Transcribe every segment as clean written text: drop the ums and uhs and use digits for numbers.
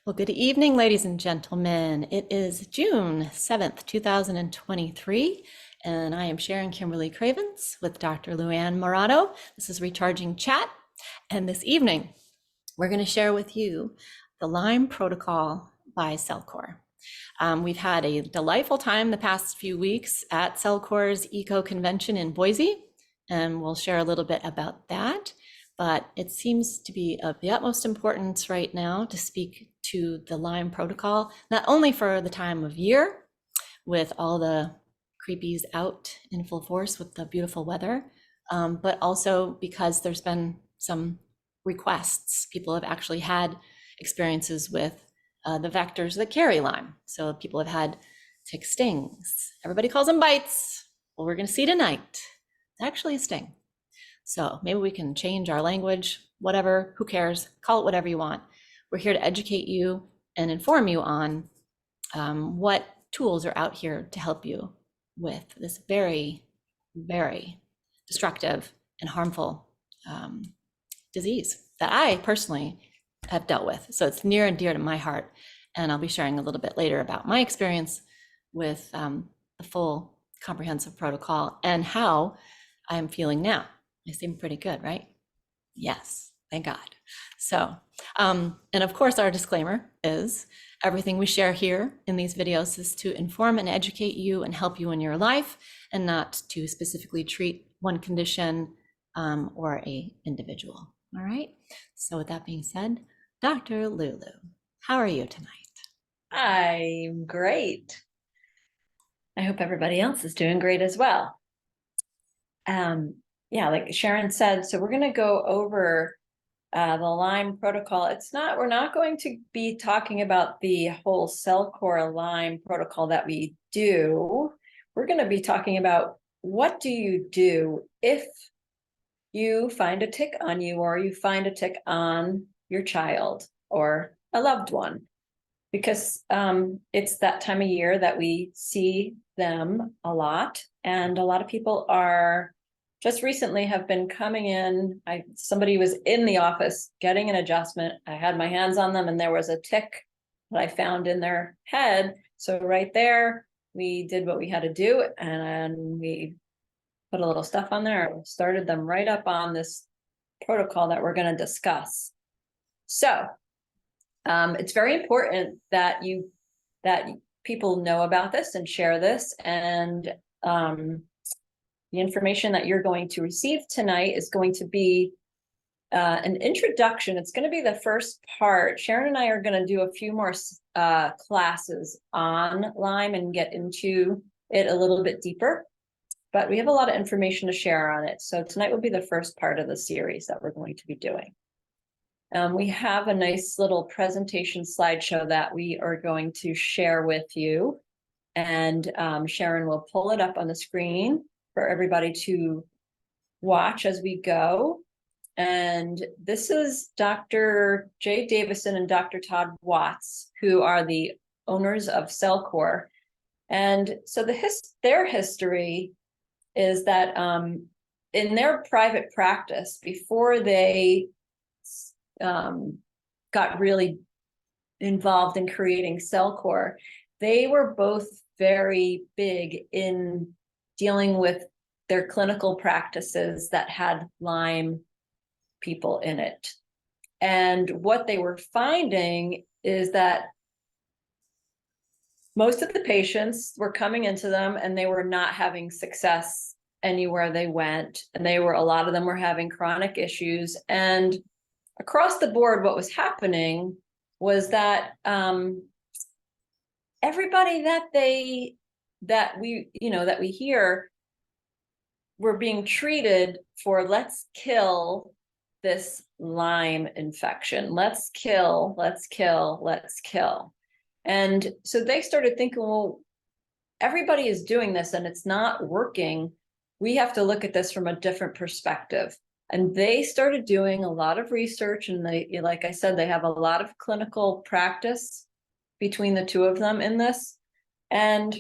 Well, good evening, ladies and gentlemen. It is June 7th, 2023, and I am Sharon Kimberly Cravens with Dr. Luann Morato. This is Recharging Chat, and this evening we're going to share with you the Lyme protocol by CellCore. We've had a delightful time the past few weeks at CellCore's Eco Convention in Boise, and we'll share a little bit about that. But it seems to be of the utmost importance right now to speak to the Lyme protocol, not only for the time of year with all the creepies out in full force with the beautiful weather, but also because there's been some requests. People have actually had experiences with the vectors that carry Lyme. So people have had tick stings. Everybody calls them bites. Well, we're going to see tonight. It's actually a sting. So maybe we can change our language, whatever, who cares? Call it whatever you want. We're here to educate you and inform you on what tools are out here to help you with this very, very destructive and harmful disease that I personally have dealt with. So it's near and dear to my heart. And I'll be sharing a little bit later about my experience with the full comprehensive protocol and how I'm feeling now. I seem pretty good, right? Yes, thank God. So, and of course, our disclaimer is everything we share here in these videos is to inform and educate you and help you in your life, and not to specifically treat one condition or a individual. All right. So with that being said, Dr. Lulu, how are you tonight? I'm great. I hope everybody else is doing great as well. Yeah, like Sharon said, so we're going to go over the Lyme protocol. We're not going to be talking about the whole CellCore Lyme protocol that we do. We're going to be talking about what do you do if you find a tick on you, or you find a tick on your child or a loved one, because it's that time of year that we see them a lot, and a lot of people are just recently have been coming in. Somebody was in the office getting an adjustment. I had my hands on them and there was a tick that I found in their head. So right there, we did what we had to do, and we put a little stuff on there, started them right up on this protocol that we're going to discuss. So it's very important that people know about this and share this, and the information that you're going to receive tonight is going to be an introduction. It's going to be the first part. Sharon and I are going to do a few more classes on Lyme and get into it a little bit deeper, but we have a lot of information to share on it. So tonight will be the first part of the series that we're going to be doing. We have a nice little presentation slideshow that we are going to share with you, and Sharon will pull it up on the screen for everybody to watch as we go. And this is Dr. Jay Davison and Dr. Todd Watts, who are the owners of CellCore. And so their history is that in their private practice, before they got really involved in creating CellCore, they were both very big in dealing with their clinical practices that had Lyme people in it. And what they were finding is that most of the patients were coming into them and they were not having success anywhere they went. And a lot of them were having chronic issues. And across the board, what was happening was that everybody that we hear were being treated for, let's kill this Lyme infection. Let's kill. And so they started thinking, well, everybody is doing this and it's not working. We have to look at this from a different perspective. And they started doing a lot of research, and they, like I said, they have a lot of clinical practice between the two of them in this. And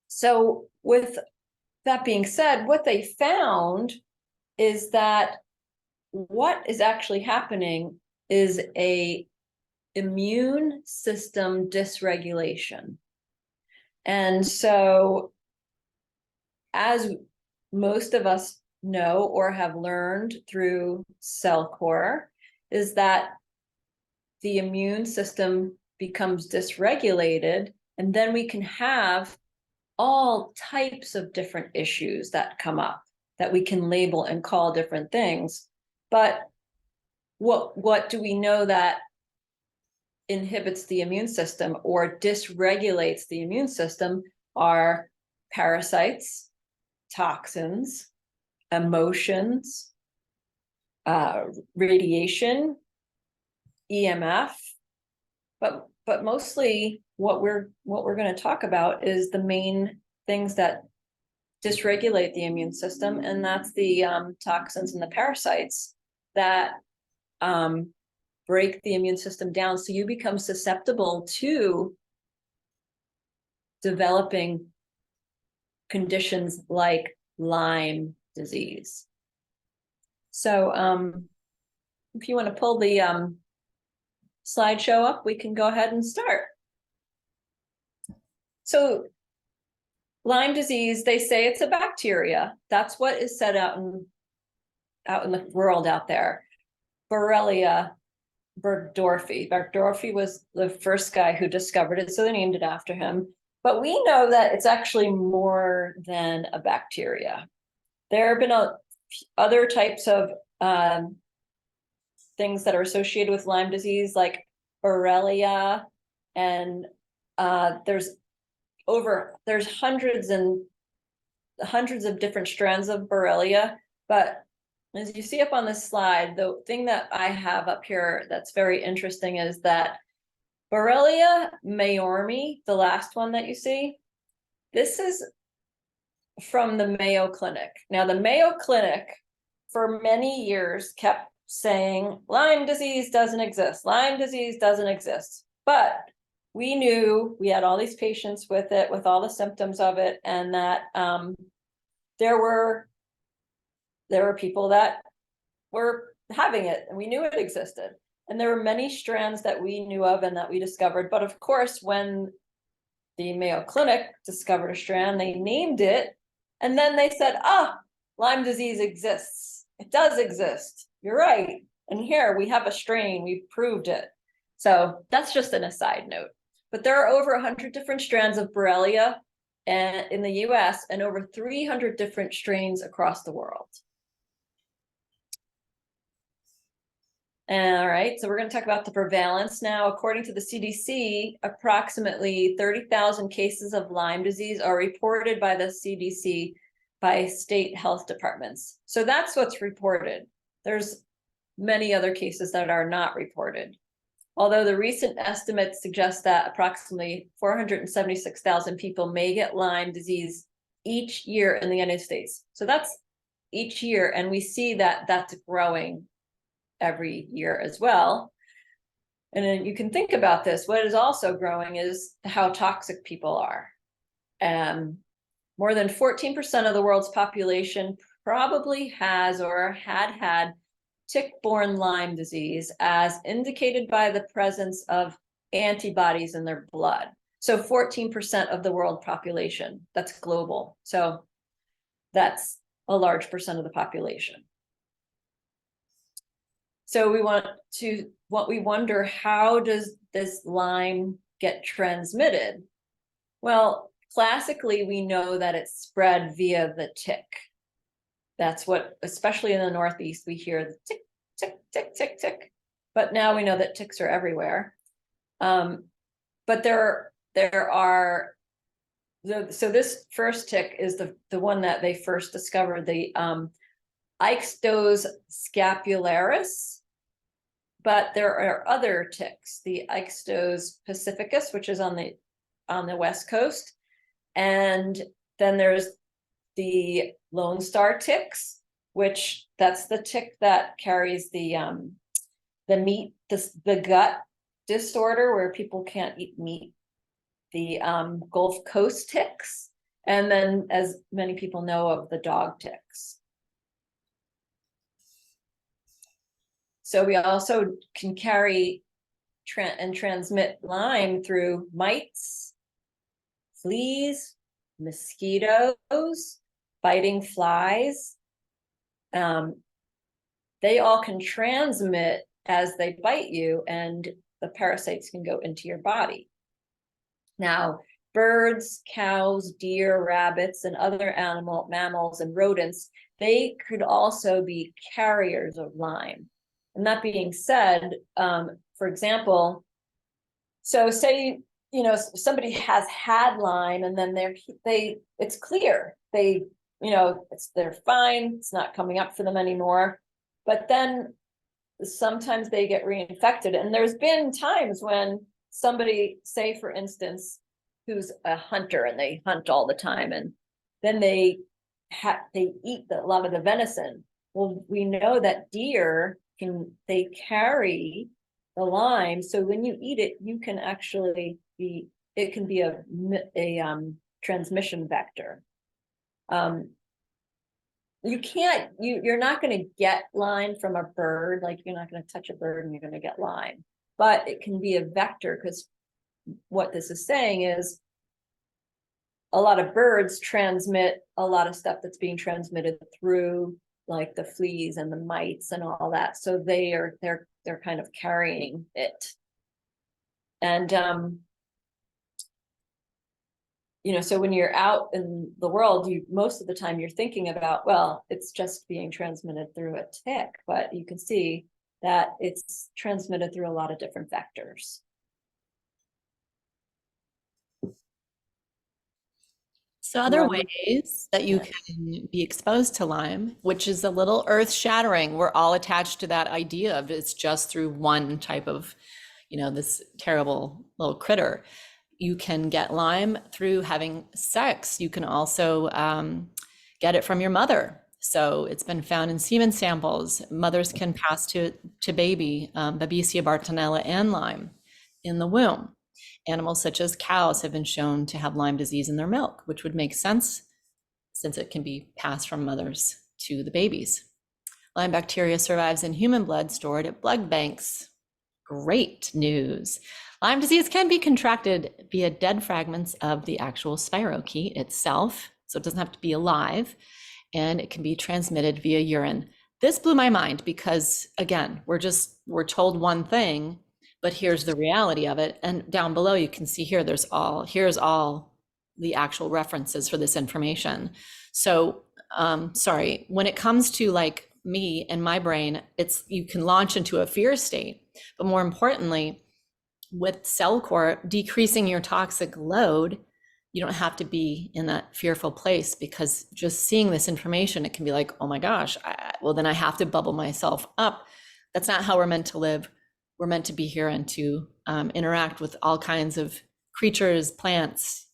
so with that being said, what they found is that what is actually happening is a immune system dysregulation. And so, as most of us know or have learned through CellCore, is that the immune system becomes dysregulated, and then we can have all types of different issues that come up that we can label and call different things. But what do we know that inhibits the immune system or dysregulates the immune system are parasites, toxins, emotions, radiation, EMF, but mostly what we're going to talk about is the main things that dysregulate the immune system, and that's the toxins and the parasites that break the immune system down, so you become susceptible to developing conditions like Lyme disease. So if you want to pull the slideshow up, we can go ahead and start. So Lyme disease, they say it's a bacteria. That's what is said out in the world out there. Borrelia burgdorferi. Burgdorferi was the first guy who discovered it, so they named it after him. But we know that it's actually more than a bacteria. There have been other types of things that are associated with Lyme disease, like Borrelia, and there's hundreds and hundreds of different strands of Borrelia. But as you see up on this slide, the thing that I have up here that's very interesting is that Borrelia mayormi, the last one that you see, this is from the Mayo Clinic. Now, the Mayo Clinic for many years kept saying Lyme disease doesn't exist. Lyme disease doesn't exist. But we knew we had all these patients with it, with all the symptoms of it, and that there were people that were having it, and we knew it existed. And there were many strands that we knew of and that we discovered. But of course, when the Mayo Clinic discovered a strand, they named it, and then they said, Lyme disease exists. It does exist. You're right. And here we have a strain, we've proved it. So that's just an aside note. But there are over 100 different strands of Borrelia in the US and over 300 different strains across the world. All right, so we're going to talk about the prevalence now. According to the CDC, approximately 30,000 cases of Lyme disease are reported by the CDC by state health departments. So that's what's reported. There's many other cases that are not reported. Although the recent estimates suggest that approximately 476,000 people may get Lyme disease each year in the United States. So that's each year, and we see that that's growing every year as well. And then you can think about this. What is also growing is how toxic people are. More than 14% of the world's population probably has or had tick-borne Lyme disease, as indicated by the presence of antibodies in their blood. So 14% of the world population, that's global. So that's a large percent of the population. So we wonder, how does this Lyme get transmitted? Well, classically, we know that it's spread via the tick. That's what, especially in the Northeast, we hear the tick, tick, tick, tick, tick. But now we know that ticks are everywhere. But there are, so this first tick is the one that they first discovered, the Ixodes scapularis. But there are other ticks, the Ixodes pacificus, which is on the West Coast. And then there's the Lone Star ticks, which that's the tick that carries the gut disorder where people can't eat meat, the Gulf Coast ticks, and then, as many people know of, the dog ticks. So we also can carry transmit Lyme through mites, fleas, mosquitoes, biting flies. They all can transmit as they bite you, and the parasites can go into your body. Now, birds, cows, deer, rabbits, and other mammals and rodents, they could also be carriers of Lyme. And that being said, for example, so say, somebody has had Lyme and then it's clear. They're fine. It's not coming up for them anymore. But then sometimes they get reinfected. And there's been times when somebody, say for instance, who's a hunter and they hunt all the time, and then they eat a lot of the venison. Well, we know that deer they carry the Lyme, so when you eat it, you can actually it can be a transmission vector. You're not going to get Lyme from a bird, like you're not going to touch a bird and you're going to get Lyme, but it can be a vector, because what this is saying is a lot of birds transmit a lot of stuff that's being transmitted through, like the fleas and the mites and all that. So they're kind of carrying it. And so when you're out in the world, most of the time you're thinking about, well, it's just being transmitted through a tick, but you can see that it's transmitted through a lot of different vectors. So other ways that you can be exposed to Lyme, which is a little earth-shattering. We're all attached to that idea of it's just through one type of, this terrible little critter. You can get Lyme through having sex. You can also get it from your mother. So it's been found in semen samples. Mothers can pass to baby Babesia bartonella and Lyme in the womb. Animals such as cows have been shown to have Lyme disease in their milk, which would make sense since it can be passed from mothers to the babies. Lyme bacteria survives in human blood stored at blood banks. Great news. Lyme disease can be contracted via dead fragments of the actual spirochete itself, so it doesn't have to be alive, and it can be transmitted via urine. This blew my mind because, again, we're told one thing, but here's the reality of it. And down below, you can see here, here's all the actual references for this information. So, sorry, when it comes to like me and my brain, you can launch into a fear state, but more importantly, with CellCore, decreasing your toxic load, you don't have to be in that fearful place, because just seeing this information, it can be like, oh my gosh, well, then I have to bubble myself up. That's not how we're meant to live. We're meant to be here and to interact with all kinds of creatures, plants.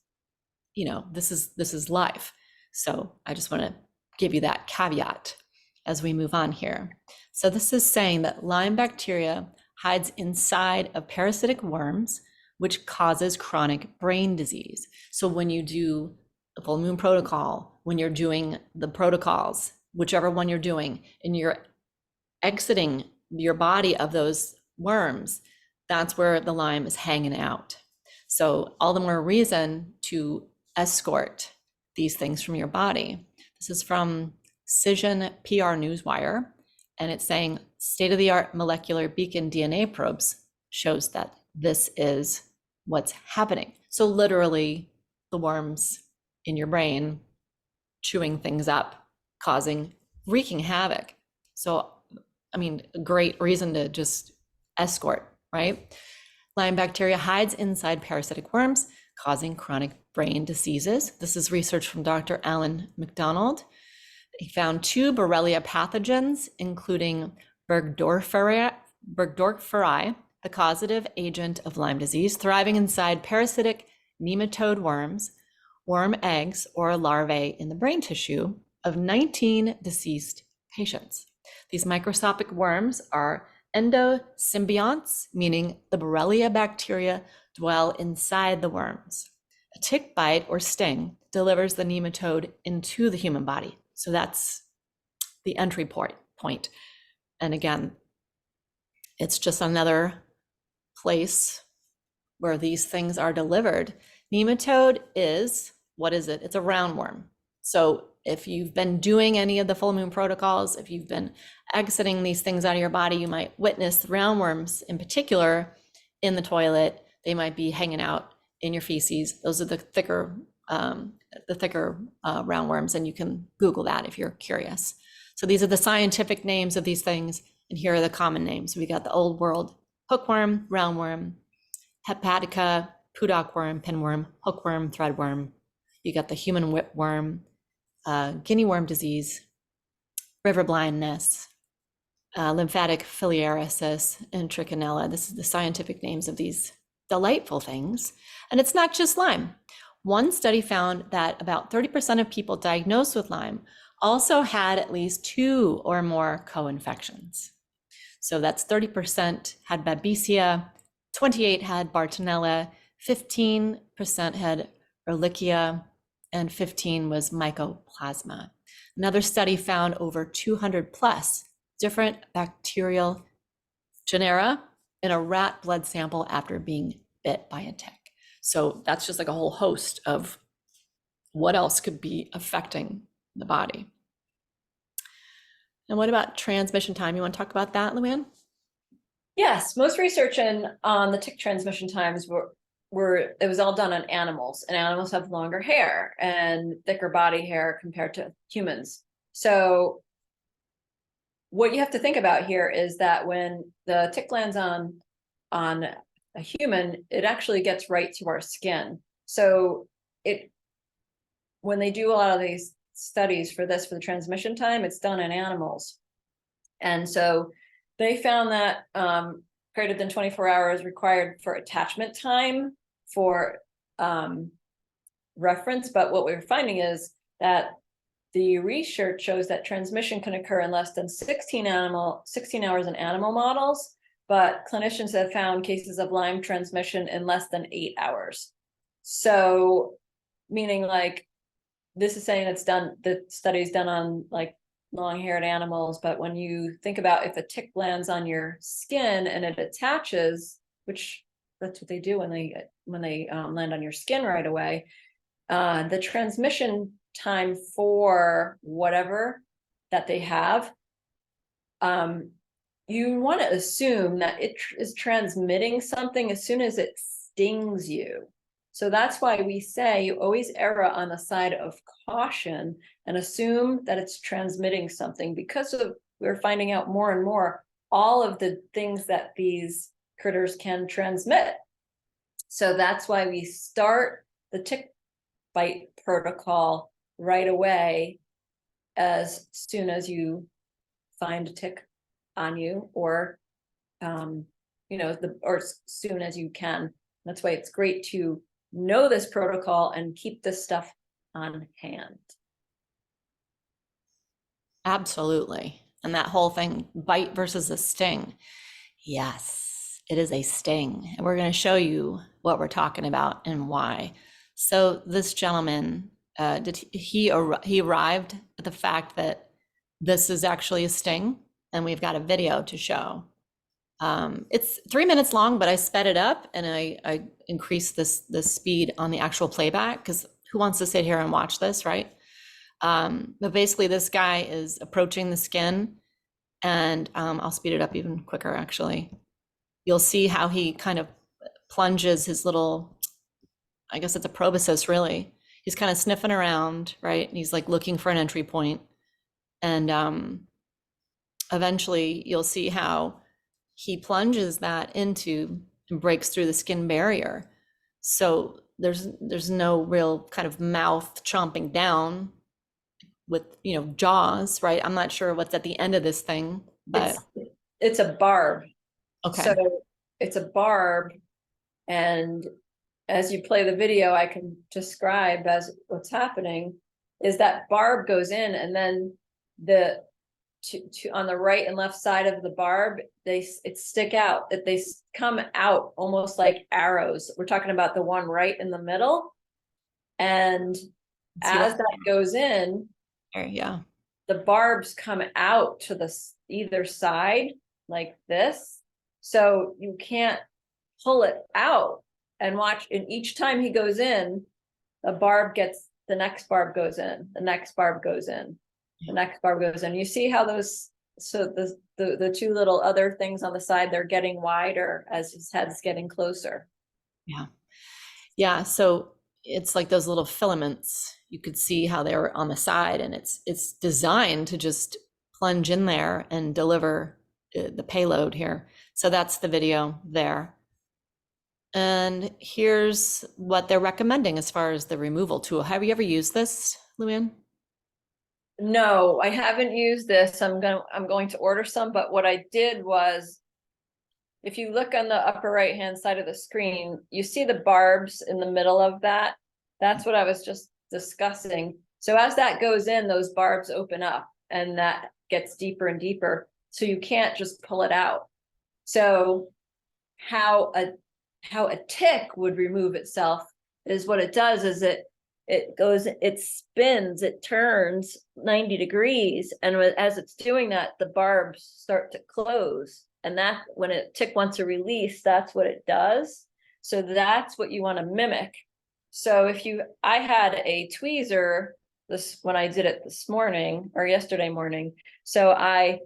This is life. So I just want to give you that caveat as we move on here. So this is saying that Lyme bacteria hides inside of parasitic worms, which causes chronic brain disease. So when you do the full moon protocol, when you're doing the protocols, whichever one you're doing, and you're exiting your body of those worms, that's where the Lyme is hanging out. So all the more reason to escort these things from your body. This is from Cision PR Newswire, and it's saying state-of-the-art molecular beacon DNA probes shows that this is what's happening. So literally the worms in your brain chewing things up, wreaking havoc. So, I mean, a great reason to just escort, right? Lyme bacteria hides inside parasitic worms, causing chronic brain diseases. This is research from Dr. Alan McDonald. He found 2 Borrelia pathogens, including Burgdorferi, the causative agent of Lyme disease, thriving inside parasitic nematode worms, worm eggs, or larvae in the brain tissue of 19 deceased patients. These microscopic worms are endosymbionts, meaning the Borrelia bacteria dwell inside the worms. A tick bite or sting delivers the nematode into the human body. So that's the entry point. And again, it's just another place where these things are delivered. Nematode is, what is it? It's a roundworm. So if you've been doing any of the full moon protocols, if you've been exiting these things out of your body, you might witness roundworms in particular in the toilet. They might be hanging out in your feces. Those are the thicker roundworms, and you can Google that if you're curious. So these are the scientific names of these things, and here are the common names. We got the old world hookworm, roundworm, hepatica, puddock worm, pinworm, hookworm, threadworm. You got the human whipworm, guinea worm disease, river blindness, lymphatic filariasis, and trichinella. This is the scientific names of these delightful things. And it's not just Lyme. One study found that about 30% of people diagnosed with Lyme also had at least 2 or more co-infections. So that's 30% had Babesia, 28 had Bartonella, 15% had Ehrlichia, and 15 was Mycoplasma. Another study found over 200 plus different bacterial genera in a rat blood sample after being bit by a tick. So that's just like a whole host of what else could be affecting the body. And what about transmission time? You want to talk about that, Luann? Yes, most research on the tick transmission times it was all done on animals, and animals have longer hair and thicker body hair compared to humans. So what you have to think about here is that when the tick lands on a human, it actually gets right to our skin. So when they do a lot of these studies for the transmission time, it's done in animals. And so they found that greater than 24 hours required for attachment time for reference. But what we're finding is that the research shows that transmission can occur in less than 16 hours in animal models, but clinicians have found cases of Lyme transmission in less than 8 hours. So meaning like this is saying the study's done on like long-haired animals, but when you think about if a tick lands on your skin and it attaches, which that's what they do when they land on your skin right away, the transmission time for whatever that they have, you want to assume that it is transmitting something as soon as it stings you. So that's why we say you always err on the side of caution and assume that it's transmitting something, because we're finding out more and more all of the things that these critters can transmit. So that's why we start the tick bite protocol right away as soon as you find a tick on you, or or as soon as you can. That's why it's great to know this protocol and keep this stuff on hand. Absolutely. And that whole thing, bite versus a sting. Yes, it is a sting. And we're going to show you what we're talking about and why. So this gentleman, he arrived at the fact that this is actually a sting, and we've got a video to show. It's 3 minutes long, but I sped it up and I increased the speed on the actual playback, because who wants to sit here and watch this, right? But basically this guy is approaching the skin, and I'll speed it up even quicker actually. You'll see how he kind of plunges his little, I guess it's a proboscis really. He's kind of sniffing around, right? And he's like looking for an entry point. And eventually you'll see how he plunges that into and breaks through the skin barrier. So there's no real kind of mouth chomping down with, jaws, right? I'm not sure what's at the end of this thing, but it's a barb. okay. So it's a barb, and as you play the video, I can describe as what's happening is that barb goes in, and then on the right and left side of the barb, they stick out, that they come out almost like arrows. We're talking about the one right in the middle. And as that goes in, yeah, the barbs come out to the either side like this. So you can't pull it out and watch. And each time he goes in, the next barb goes in, the next barb goes in, the next barb goes in. You see how those, so the two little other things on the side, they're getting wider as his head's getting closer. Yeah. Yeah. So it's like those little filaments. You could see how they were on the side, and it's designed to just plunge in there and deliver the payload here. So that's the video there. And here's what they're recommending as far as the removal tool. Have you ever used this, Luann? No, I haven't used this. I'm going to order some, but what I did was, if you look on the upper right hand side of the screen, you see the barbs in the middle of that. That's what I was just discussing. So as that goes in, those barbs open up and that gets deeper and deeper. So you can't just pull it out. So how a tick would remove itself is, what it does is it spins, it turns 90 degrees. And as it's doing that, the barbs start to close. And that, when a tick wants to release, that's what it does. So that's what you want to mimic. So I had a tweezer when I did it this morning or yesterday morning. So I,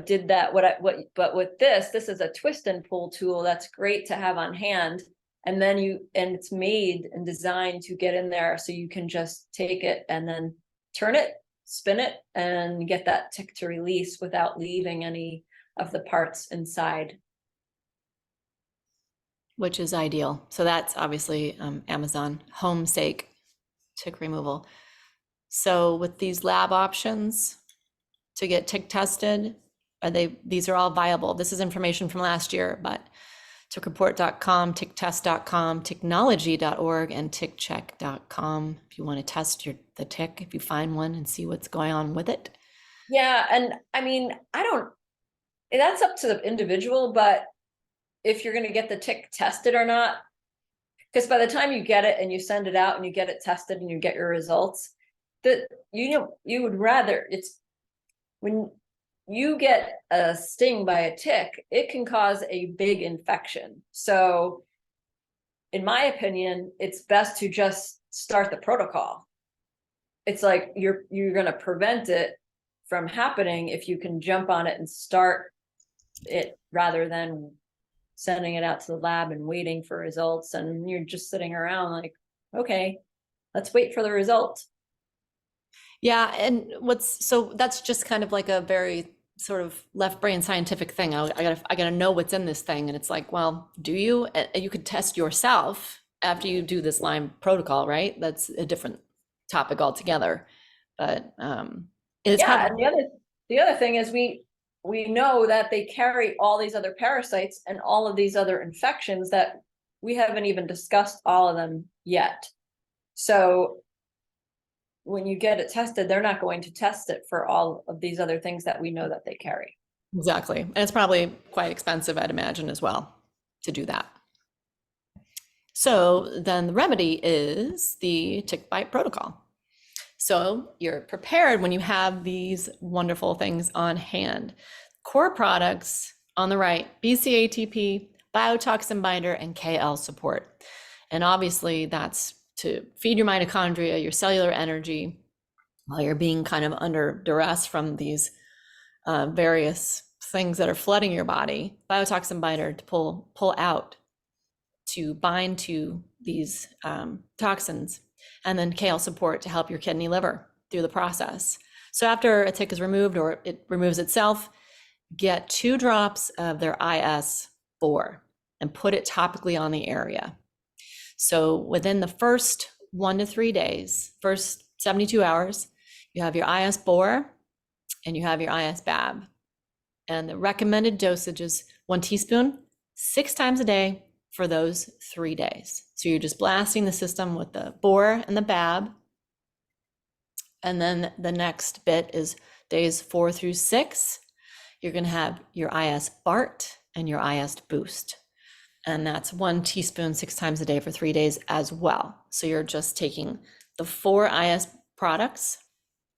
did that, but with this is a twist and pull tool. That's great to have on hand. And then it's made and designed to get in there. So you can just take it and then turn it, spin it, and get that tick to release without leaving any of the parts inside. Which is ideal. So that's obviously Amazon HomeSake tick removal. So with these lab options to get tick tested, these are all viable. This is information from last year, but tickreport.com, ticktest.com, ticknology.org, and tickcheck.com if you want to test the tick, if you find one, and see what's going on with it. Yeah, and I mean, that's up to the individual, but if you're going to get the tick tested or not, because by the time you get it and you send it out and you get it tested and you get your results, that you would rather, it's when you get a sting by a tick, it can cause a big infection. So in my opinion, it's best to just start the protocol. It's like you're going to prevent it from happening if you can jump on it and start it, rather than sending it out to the lab and waiting for results. And you're just sitting around like, okay, let's wait for the result. Yeah. And so that's just kind of like a very sort of left brain scientific thing. I gotta know what's in this thing. And it's like, well, do you? You could test yourself after you do this Lyme protocol, right? That's a different topic altogether. But it's yeah. And the other thing is we know that they carry all these other parasites and all of these other infections that we haven't even discussed all of them yet. So when you get it tested, they're not going to test it for all of these other things that we know that they carry. Exactly. And it's probably quite expensive, I'd imagine, as well, to do that. So then the remedy is the tick bite protocol. So you're prepared when you have these wonderful things on hand. Core products on the right, BCATP, biotoxin binder, and KL support. And obviously that's to feed your mitochondria, your cellular energy, while you're being kind of under duress from these various things that are flooding your body. Biotoxin binder to pull out, to bind to these toxins, and then KL support to help your kidney liver through the process. So after a tick is removed or it removes itself, get 2 drops of their IS-4 and put it topically on the area. So within the first 1 to 3 days, first 72 hours, you have your IS-4 and you have your IS-BAB. And the recommended dosage is 1 teaspoon, 6 times a day for those 3 days. So you're just blasting the system with the bore and the BAB. And then the next bit is days 4 through 6. You're going to have your IS BART and your IS boost. And that's 1 teaspoon 6 times a day for 3 days as well. So you're just taking the 4 IS products.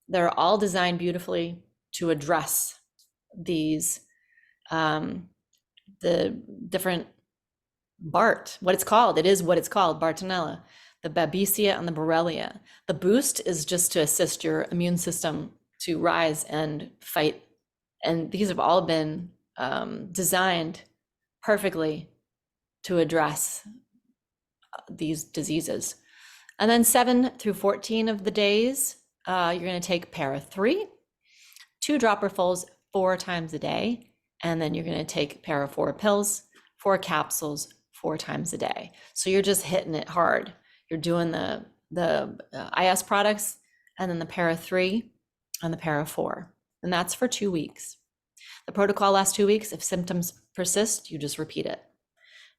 They're all designed beautifully to address these, the different BART, what it's called. It is what it's called, Bartonella, the Babesia and the Borrelia. The boost is just to assist your immune system to rise and fight. And these have all been designed perfectly to address these diseases. And then 7 through 14 of the days, you're going to take para 3, 2 dropperfuls 4 times a day. And then you're going to take para 4 pills, 4 capsules 4 times a day. So you're just hitting it hard. You're doing the IS products and then the para 3 and the para 4. And that's for 2 weeks. The protocol lasts 2 weeks. If symptoms persist, you just repeat it.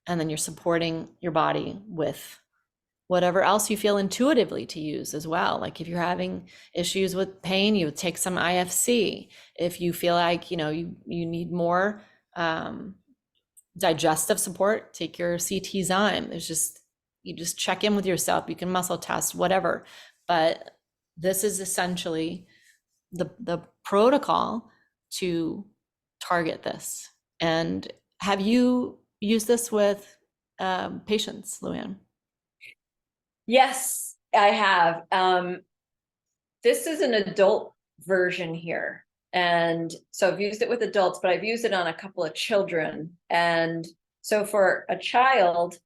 And then you're supporting your body with whatever else you feel intuitively to use as well. Like if you're having issues with pain, you would take some IFC. If you feel like, you need more digestive support, take your CT-Zyme. You just check in with yourself. You can muscle test, whatever. But this is essentially the protocol to target this. And have you used this with patients, Luann? Yes, I have. This is an adult version here. And so I've used it with adults, but I've used it on a couple of children. And so for a child,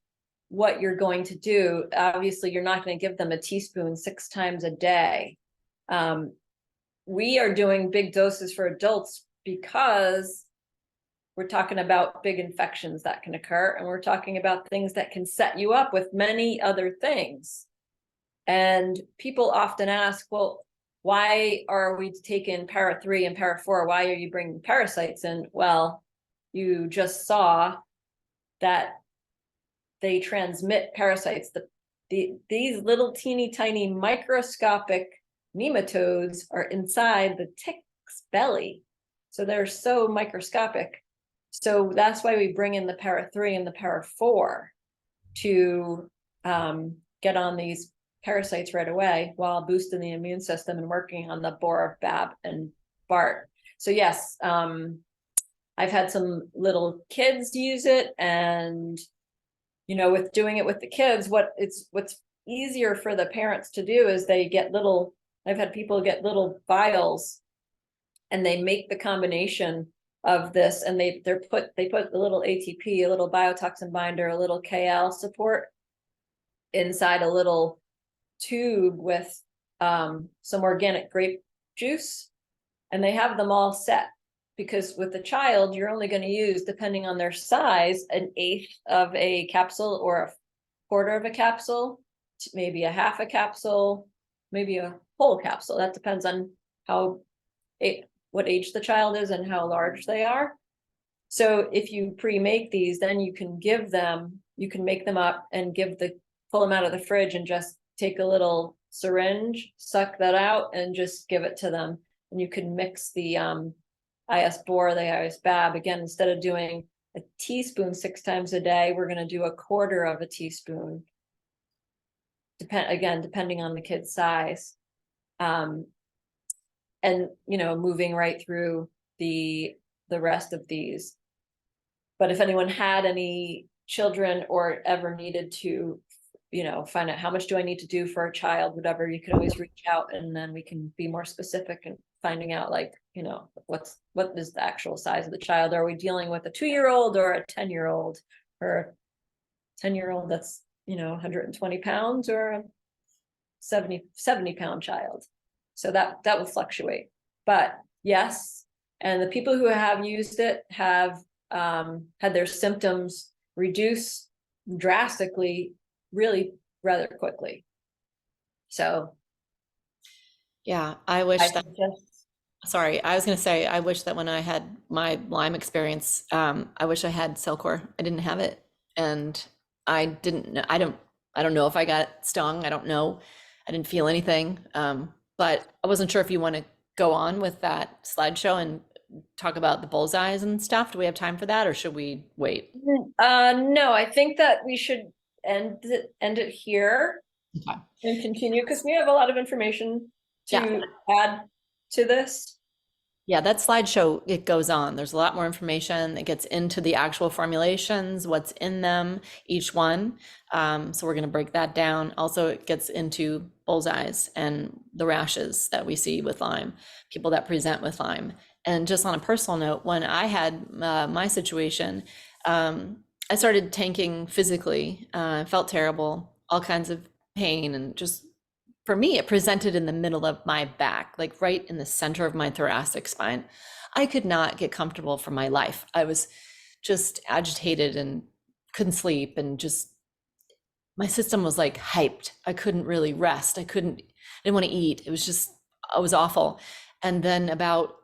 what you're going to do, obviously, you're not going to give them a teaspoon 6 times a day. We are doing big doses for adults because we're talking about big infections that can occur, and we're talking about things that can set you up with many other things. And people often ask, well, why are we taking para 3 and para 4? Why are you bringing parasites in? Well, you just saw that they transmit parasites. These little teeny tiny microscopic nematodes are inside the tick's belly. So they're so microscopic. So that's why we bring in the para 3 and the para 4 to get on these parasites right away while boosting the immune system and working on the BOR, BAB, and BART. So yes, I've had some little kids use it, and with doing it with the kids, what's easier for the parents to do is they get little. I've had people get little vials, and they make the combination of this, and they put a little ATP, a little biotoxin binder, a little KL support inside a little tube with some organic grape juice, and they have them all set. Because with the child, you're only going to use, depending on their size, 1/8 of a capsule or 1/4 of a capsule, maybe a half a capsule, maybe a whole capsule. That depends on what age the child is and how large they are. So if you pre-make these, then you can make them up and pull them out of the fridge and just take a little syringe, suck that out, and just give it to them. And you can mix the IS BOR, the IS BAB. Again, instead of doing a teaspoon 6 times a day, we're going to do 1/4 of a teaspoon. Depending on the kid's size. And moving right through the rest of these. But if anyone had any children or ever needed to find out how much do I need to do for a child, whatever, you can always reach out, and then we can be more specific in finding out, like, what is the actual size of the child. Are we dealing with a 2-year-old or a 10-year-old, or a 10-year-old that's 120 pounds, or a 70-pound child? So that will fluctuate. But yes, and the people who have used it have had their symptoms reduce drastically, really rather quickly. So yeah, I wish that. Sorry, I was going to say, I wish that when I had my Lyme experience, I wish I had CellCore. I didn't have it, and I didn't know. I don't know if I got stung. I don't know. I didn't feel anything. But I wasn't sure if you want to go on with that slideshow and talk about the bullseyes and stuff. Do we have time for that, or should we wait? No, I think that we should end it here. Okay. And continue, because we have a lot of information to add to this. Yeah, that slideshow, it goes on. There's a lot more information that gets into the actual formulations, what's in them, each one. So we're going to break that down. Also, it gets into bullseyes and the rashes that we see with Lyme, people that present with Lyme. And just on a personal note, when I had my situation, I started tanking physically, felt terrible, all kinds of pain, and just for me, it presented in the middle of my back, like right in the center of my thoracic spine. I could not get comfortable for my life. I was just agitated and couldn't sleep, and just my system was like hyped. I couldn't really rest. I didn't want to eat. It was awful. And then about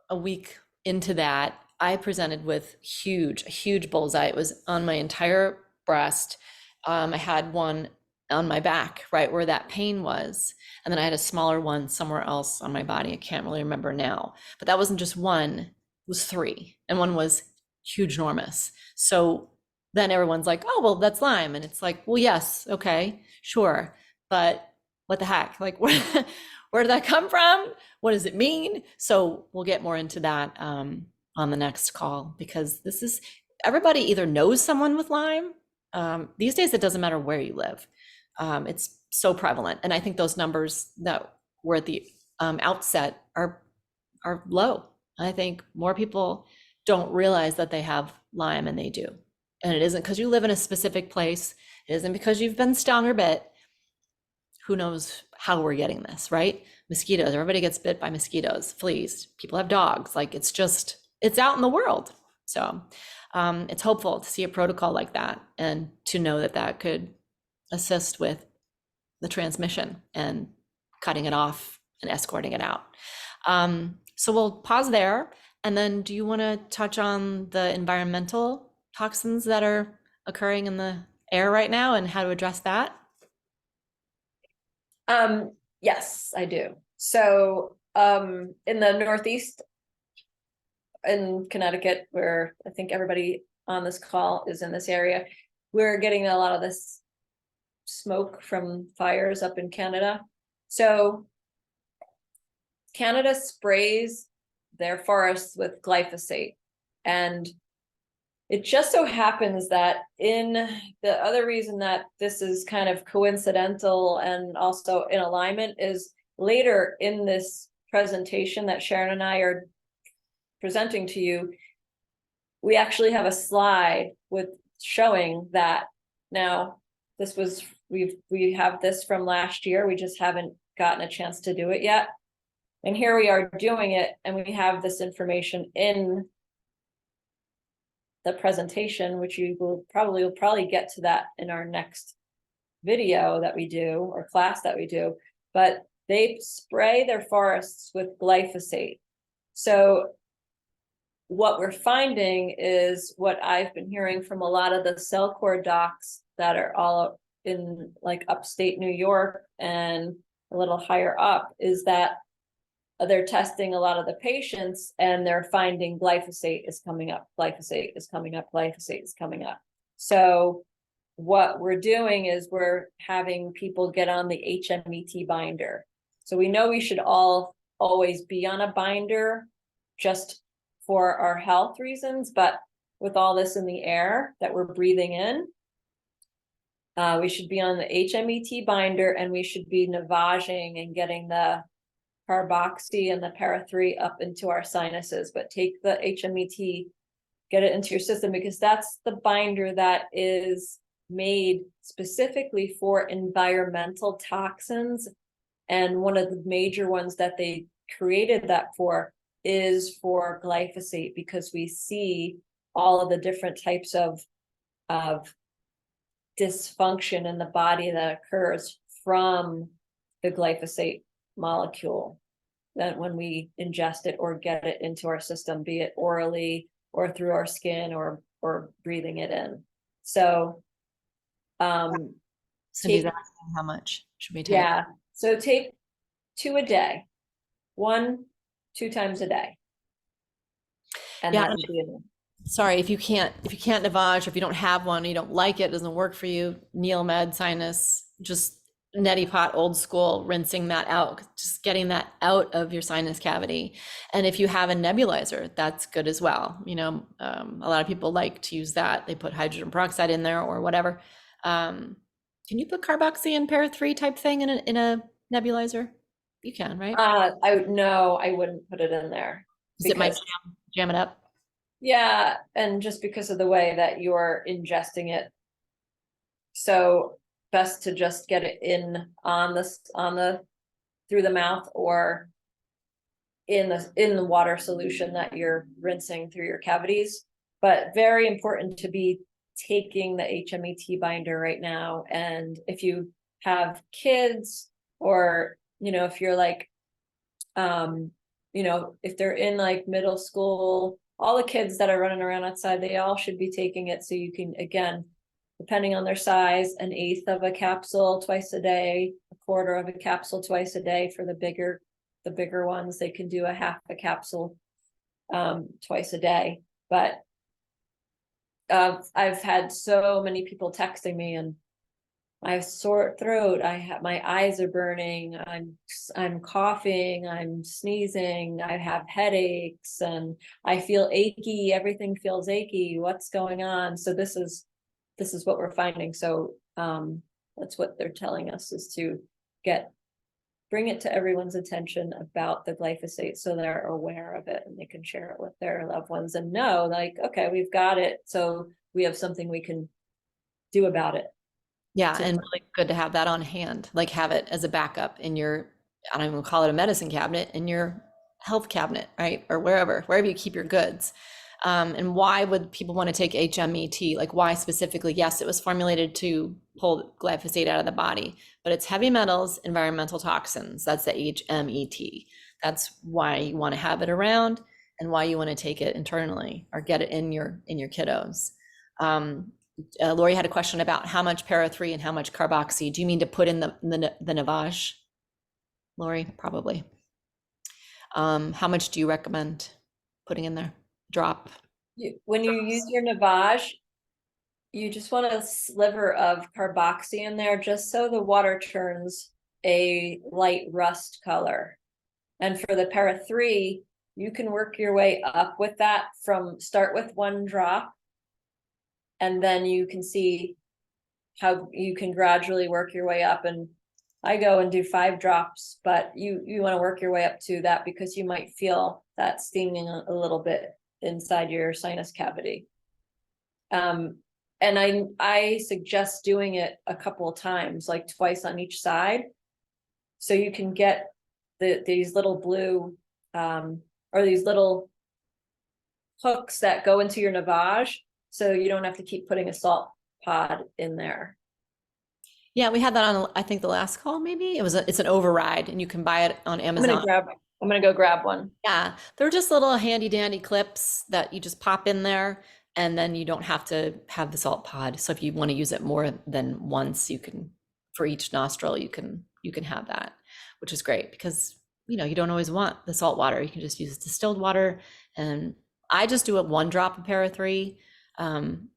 a week into that, I presented with a huge bullseye. It was on my entire breast. I had one on my back, right where that pain was. And then I had a smaller one somewhere else on my body. I can't really remember now. But that wasn't just one, it was three. And one was huge, enormous. So then everyone's like, oh, well, that's Lyme. And it's like, well, yes, okay, sure. But what the heck? Like, where did that come from? What does it mean? So we'll get more into that on the next call, because everybody either knows someone with Lyme. These days, it doesn't matter where you live. It's so prevalent. And I think those numbers that were at the outset are low. I think more people don't realize that they have Lyme, and they do. And it isn't because you live in a specific place. It isn't because you've been stung or bit. Who knows how we're getting this, right? Mosquitoes, everybody gets bit by mosquitoes, fleas, people have dogs. Like, it's out in the world. So it's hopeful to see a protocol like that, and to know that that could assist with the transmission and cutting it off and escorting it out. So we'll pause there. And then, do you want to touch on the environmental toxins that are occurring in the air right now and how to address that? Yes, I do. So, in the Northeast, in Connecticut, where I think everybody on this call is in this area, we're getting a lot of this smoke from fires up in Canada. So Canada sprays their forests with glyphosate, and it just so happens that in the other reason that this is kind of coincidental and also in alignment is later in this presentation that Sharon and I are presenting to you, we actually have a slide with showing that. Now, we have this from last year, we just haven't gotten a chance to do it yet. And here we are doing it, and we have this information in the presentation, which we'll probably get to that in our next video that we do, or class that we do. But they spray their forests with glyphosate. So what we're finding is what I've been hearing from a lot of the CellCore docs that are all in like upstate New York and a little higher up, is that they're testing a lot of the patients and they're finding glyphosate is coming up, glyphosate is coming up, glyphosate is coming up. So what we're doing is we're having people get on the HMET binder. So we know we should all always be on a binder just for our health reasons, but with all this in the air that we're breathing in, we should be on the HMET binder, and we should be navaging and getting the carboxy and the para-3 up into our sinuses. But take the HMET, get it into your system, because that's the binder that is made specifically for environmental toxins. And one of the major ones that they created that for is for glyphosate, because we see all of the different types of dysfunction in the body that occurs from the glyphosate molecule, that when we ingest it or get it into our system, be it orally or through our skin or breathing it in. So Cindy's asking how much should we take? Yeah, so take 2 a day, 2 times a day. And Yeah, that would be enough. sorry, if you can't navage, or if you don't have one, you don't like it, doesn't work for you, Neomed, sinus, just neti pot, old school, rinsing that out, just getting that out of your sinus cavity. And if you have a nebulizer, that's good as well. A lot of people like to use that. They put hydrogen peroxide in there or whatever. Can you put carboxy and para 3 type thing in a nebulizer? You can, right? I wouldn't put it in there Because it might because, jam it up. yeah, and just because of the way that you're ingesting it. So best to just get it in on the through the mouth or in the water solution that you're rinsing through your cavities. But very important to be taking the HMET binder right now. And if you have kids, or if you're like if they're in like middle school, all the kids that are running around outside, they all should be taking it. So you can, again, depending on their size, 1/8 of a capsule twice a day, 1/4 of a capsule twice a day. For the bigger ones, they can do a half a capsule twice a day. But I've had so many people texting me, and I have sore throat, my eyes are burning, I'm coughing, I'm sneezing, I have headaches, and I feel achy, everything feels achy, what's going on? So this is what we're finding. So that's what they're telling us, is to bring it to everyone's attention about the glyphosate, so they're aware of it and they can share it with their loved ones and know, like, okay, we've got it, so we have something we can do about it. Yeah, and really good to have that on hand, like have it as a backup in your, I don't even call it a medicine cabinet, in your health cabinet, right? Or wherever you keep your goods. And why would people want to take HMET? Like, why specifically? Yes, it was formulated to pull glyphosate out of the body, but it's heavy metals, environmental toxins. That's the HMET. That's why you want to have it around, and why you want to take it internally or get it in your kiddos. Lori had a question about how much para 3 and how much carboxy. Do you mean to put in the navage? Lori, probably. How much do you recommend putting in there? Drop. When you use your navage, you just want a sliver of carboxy in there, just so the water turns a light rust color. And for the para 3, you can work your way up with that, start with 1 drop, and then you can see how you can gradually work your way up. And I go and do 5 drops, but you want to work your way up to that, because you might feel that stinging a little bit inside your sinus cavity. And I suggest doing it a couple of times, like twice on each side, so you can get these little blue or these little hooks that go into your navage, so you don't have to keep putting a salt pod in there. Yeah, we had that on, I think, the last call. Maybe it's an override, and you can buy it on Amazon. I'm gonna go grab one. Yeah, they're just little handy dandy clips that you just pop in there, and then you don't have to have the salt pod. So if you want to use it more than once, you can, for each nostril, you can have that, which is great, because you don't always want the salt water. You can just use distilled water. And I just do 1 drop of para 3, and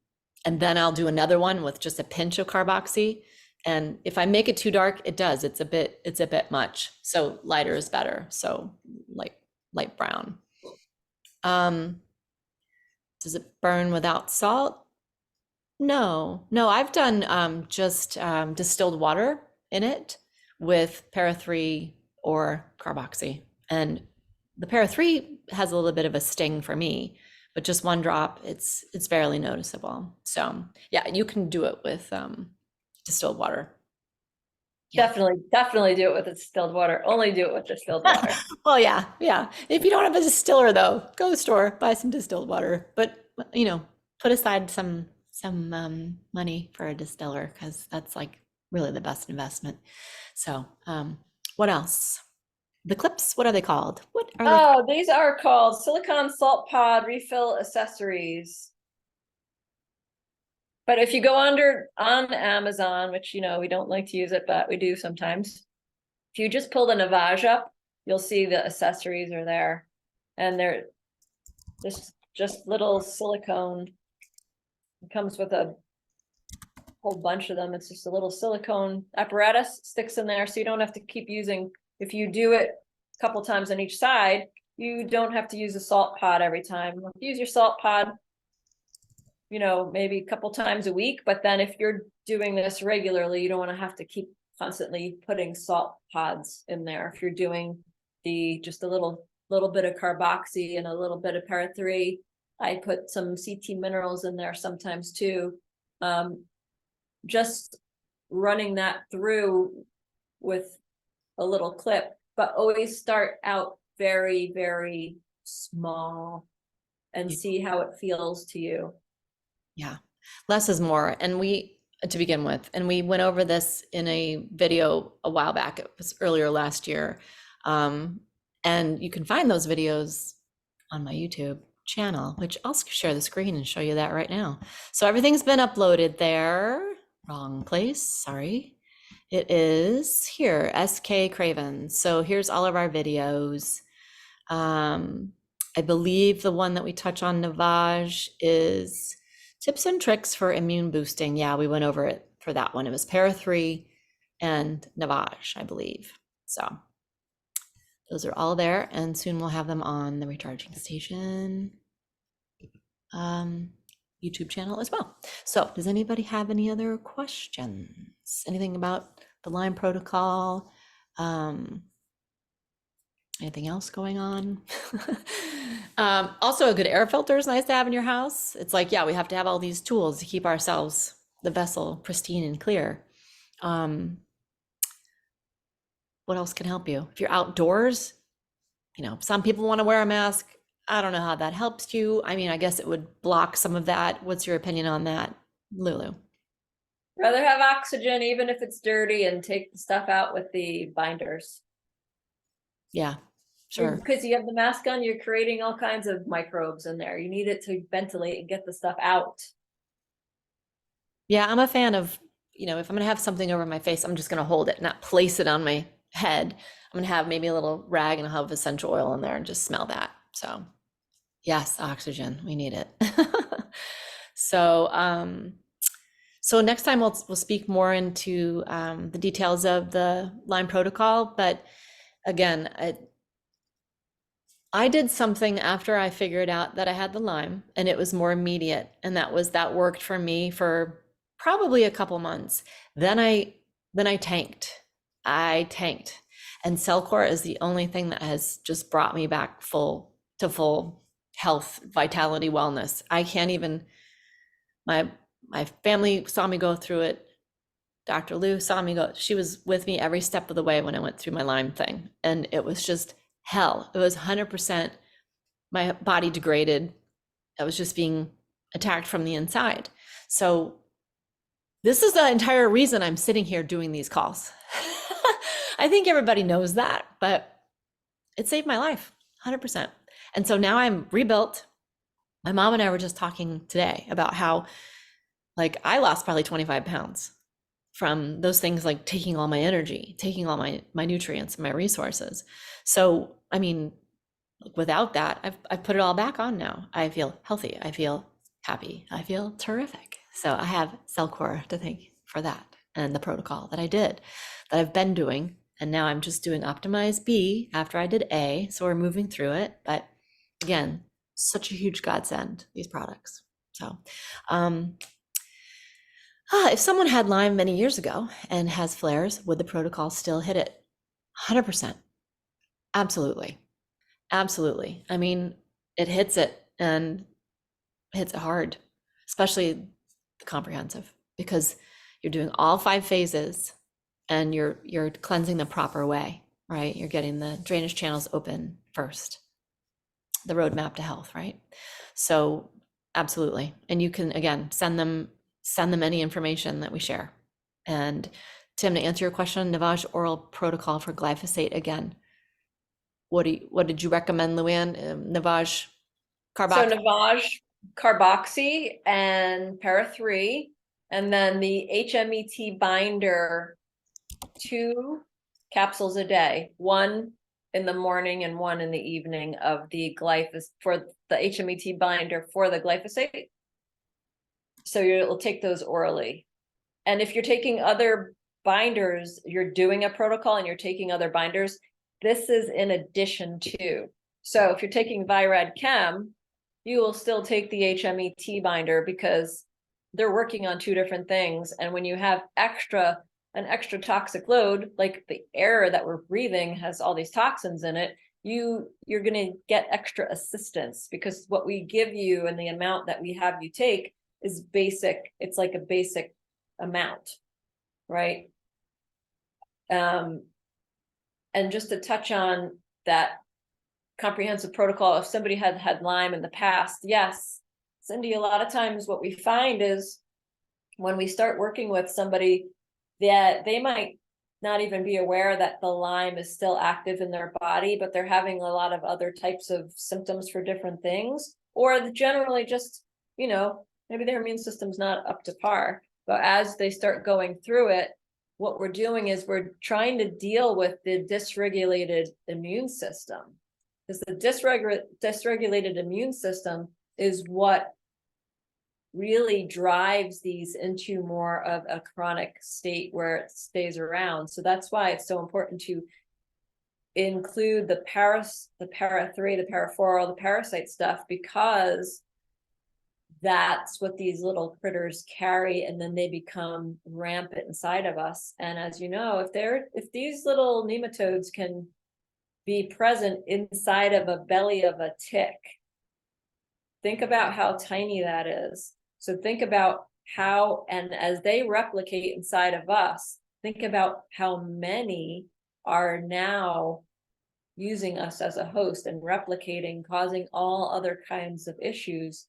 then I'll do another one with just a pinch of carboxy. And if I make it too dark, it's a bit much. So lighter is better. So light brown. Does it burn without salt? No, I've done just distilled water in it with para 3 or carboxy. And the para 3 has a little bit of a sting for me, but just 1 drop, it's barely noticeable. So yeah, you can do it with distilled water. Yeah. Definitely do it with distilled water. Only do it with distilled water. Well, yeah. If you don't have a distiller, though, go to the store, buy some distilled water. But put aside some money for a distiller, because that's like really the best investment. So, what else? The clips, what are they called? What are they? Oh, these are called silicone salt pod refill accessories. But if you go on Amazon, which we don't like to use it, but we do sometimes, if you just pull the navage up, you'll see the accessories are there, and they're just little silicone. It comes with a whole bunch of them. It's just a little silicone apparatus, sticks in there, so you don't have to keep using, if you do it a couple times on each side, you don't have to use a salt pod every time. Use your salt pod, you know, maybe a couple times a week, but then if you're doing this regularly, you don't want to have to keep constantly putting salt pods in there. If you're doing just a little bit of carboxy and a little bit of para-3, I put some CT minerals in there sometimes too. Just running that through with a little clip, but always start out very, very small and see how it feels to you. Yeah, less is more. And to begin with, and we went over this in a video a while back. It was earlier last year. And you can find those videos on my YouTube channel, which I'll share the screen and show you that right now. So everything's been uploaded there. Wrong place, sorry. It is here, SK Craven. So here's all of our videos. I believe the one that we touch on Navage is tips and tricks for immune boosting. Yeah, we went over it for that one. It was para-3 and Navage, I believe. So those are all there, and soon we'll have them on the Recharging Station YouTube channel as well. So does anybody have any other questions? Anything about the Lyme protocol? Anything else going on? Also, a good air filter is nice to have in your house. It's like, yeah, we have to have all these tools to keep ourselves, the vessel, pristine and clear. What else can help you? If you're outdoors, you know, some people want to wear a mask. I don't know how that helps you. I mean, I guess it would block some of that. What's your opinion on that, Lulu? Rather have oxygen, even if it's dirty, and take the stuff out with the binders. Yeah, sure. Because you have the mask on, you're creating all kinds of microbes in there. You need it to ventilate and get the stuff out. Yeah, I'm a fan of, you know, if I'm going to have something over my face, I'm just going to hold it, not place it on my head. I'm going to have maybe a little rag and I'll have essential oil in there and just smell that. So yes, oxygen, we need it. So next time we'll speak more into the details of the Lyme protocol. But again, I did something after I figured out that I had the Lyme, and it was more immediate, and that worked for me for probably a couple months. Then I tanked. And CellCore is the only thing that has just brought me back full health, vitality, wellness. I can't even, my family saw me go through it. Dr. Lou saw me go. She was with me every step of the way when I went through my Lyme thing. And it was just hell. It was 100% my body degraded. I was just being attacked from the inside. So this is the entire reason I'm sitting here doing these calls. I think everybody knows that, but it saved my life 100%. And so now I'm rebuilt. My mom and I were just talking today about how, like, I lost probably 25 pounds from those things, like taking all my energy, taking all my nutrients, my resources. So, I mean, without that, I've put it all back on now. I feel healthy. I feel happy. I feel terrific. So I have CellCore to thank for that, and the protocol that I did, that I've been doing. And now I'm just doing Optimize B after I did A. So we're moving through it. But again, such a huge godsend, these products. So, if someone had Lyme many years ago and has flares, would the protocol still hit it? 100%. Absolutely. Absolutely. I mean, it hits it, and hits it hard, especially the comprehensive, because you're doing all 5 phases and you're cleansing the proper way, right? You're getting the drainage channels open first, the roadmap to health, right? So absolutely. And you can, again, send them any information that we share. And Tim, to answer your question, Navage oral protocol for glyphosate, again, what did you recommend, Luann? Navage carboxy? So Navage, carboxy, and para-3, and then the HMET binder, 2 capsules a day, 1 in the morning and 1 in the evening of the glyphosate, for the HMET binder for the glyphosate. So you'll take those orally. And if you're taking other binders, you're doing a protocol and you're taking other binders, this is in addition to. So if you're taking Virad Chem, you will still take the HMET binder because they're working on two different things. And when you have an extra toxic load, like the air that we're breathing has all these toxins in it, you're going to get extra assistance because what we give you and the amount that we have you take is basic. It's like a basic amount, right? And just to touch on that comprehensive protocol, if somebody had Lyme in the past, yes, Cindy, a lot of times what we find is when we start working with somebody that they might not even be aware that the Lyme is still active in their body, but they're having a lot of other types of symptoms for different things, or generally just, maybe their immune system's not up to par. But as they start going through it, what we're doing is we're trying to deal with the dysregulated immune system. Because the dysregulated immune system is what really drives these into more of a chronic state where it stays around. So that's why it's so important to include the para 3, the para 4, all the parasite stuff, because that's what these little critters carry, and then they become rampant inside of us. And as you know, if these little nematodes can be present inside of a belly of a tick, think about how tiny that is. So think about how, and as they replicate inside of us, think about how many are now using us as a host and replicating, causing all other kinds of issues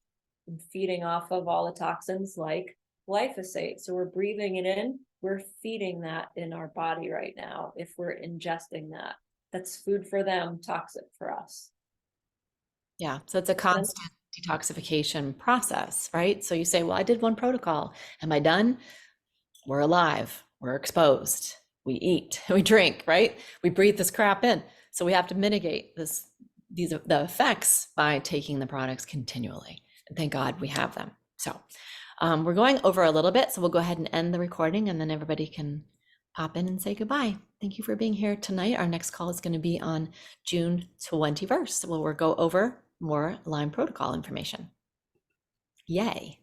and feeding off of all the toxins like glyphosate. So we're breathing it in, we're feeding that in our body right now. If we're ingesting that, that's food for them, toxic for us. Yeah, so it's a constant detoxification process, right? So you say, well, I did one protocol. Am I done? We're alive. We're exposed. We eat. We drink, right? We breathe this crap in. So we have to mitigate the effects by taking the products continually. And thank God we have them. So we're going over a little bit. So we'll go ahead and end the recording, and then everybody can pop in and say goodbye. Thank you for being here tonight. Our next call is going to be on June 21st. We'll go over more Lyme protocol information. Yay.